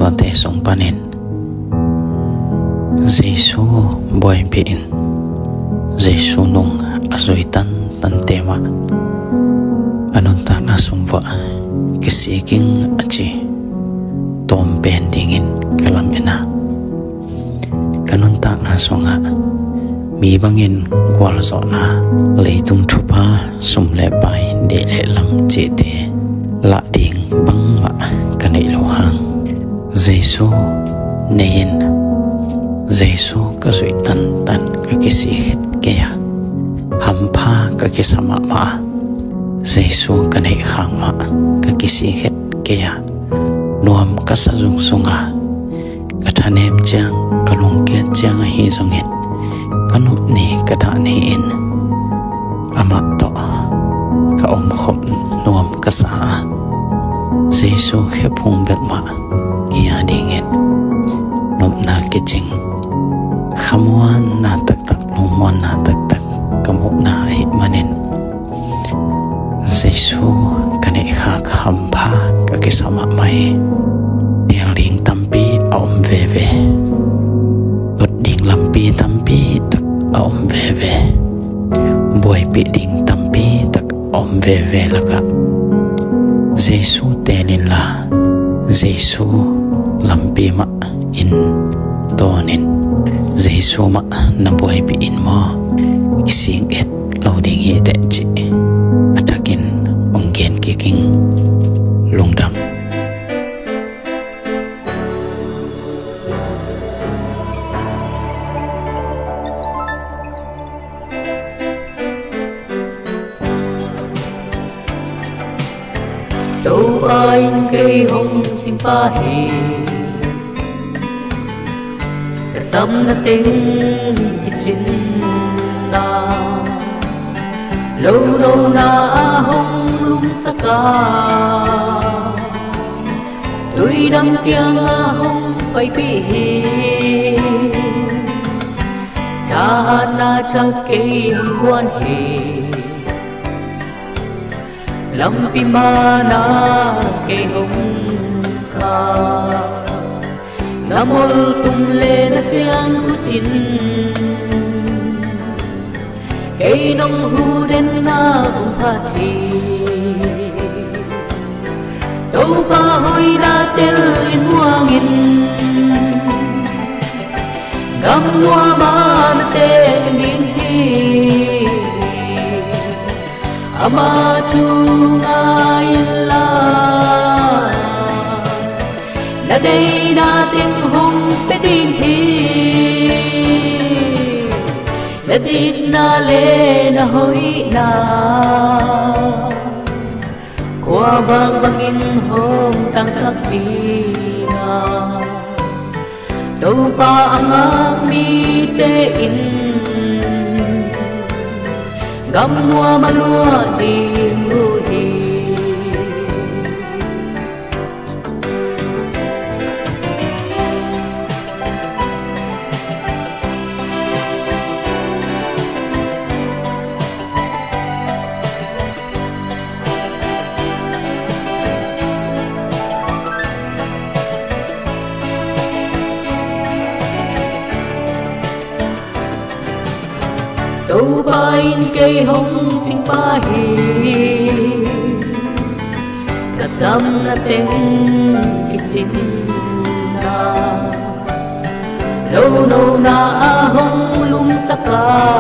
so te song panin Giêsu boy bin Giêsu nung azoi tan tema anon ta na sumwa kisiking achi tom pendingin kalam ena kanon ta na songa mi bangin kwal zo na leitung thupa sumle pai de le lam che te la ding bang ma kanei lo hang Giêsu nein Giêsu ka zui tan ka kisi het kya hampa ka kisama ma Giêsu kanei khang ma ka kisi het kya nuam ka sa jung sunga ka thanem chang ka long kiat chang hi zong het kanup ni ka da ni in ama to ka om khom nuam ka sa Giêsu khe phung bek ma kia ding het nop na ke ching khamwan na tak tak lungmon na tak tak kamu na hi manin Giêsu kanei kha hampa ka kisama mai yang ling tampi om ve tot ding lampi tampi tak om ve boy pi ding tampi tak om ve laka Giêsu telin la Giêsu lampi ma in tonin Giêsu ma na boy pi in mo ising et loading hi te chi atakin onggen kiking lungdam đâu anh cây hồng xin pha hì cả sắm na tiếng chín na lâu đâu na hồng lung sa ca đôi đam tiếng hồng bay bị hì cha na cha cây hồng quan hì lampi mana ke hong ka namol tum le na chiang in ke nong hu den na um phathi to pa hoi na tel in muang in gam mua man te min hi ama chungai la na đây na tiếng hùng pe đinh hi na dit na le na hoi na qua vang bangin hong tang sắc đi na đâu pa ang mi te in gam mua malua tim ruhi đâu bain cây hồng xin pa hi kasam na teng kitsin na lâu nâu na hồng lung saka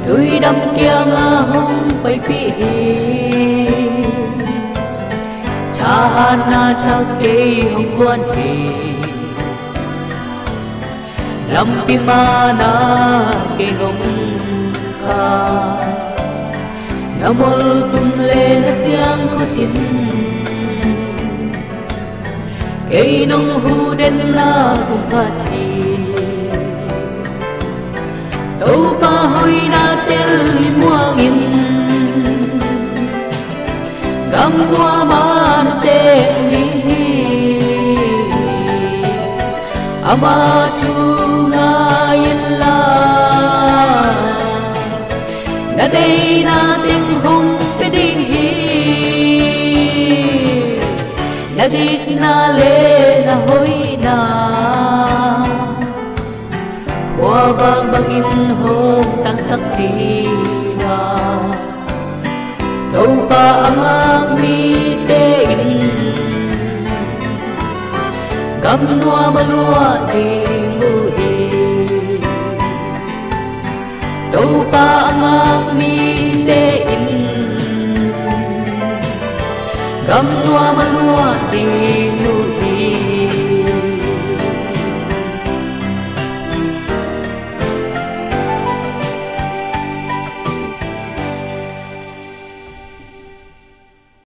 đôi đam kia nga hồng bay pi cha na cha cây hồng quan hi lampi mana ke hong ka namol tum le na chiang khutin ke nong hu den la kum phathi to pa hoi na tel muang in gam mua man te ni ama chungai la na đây na tiếng hùng pe đinh hi na yadik na le na hoy na Kwa bagin hong tang saktiwa Đâu pa amang mi tein Gam nua malua di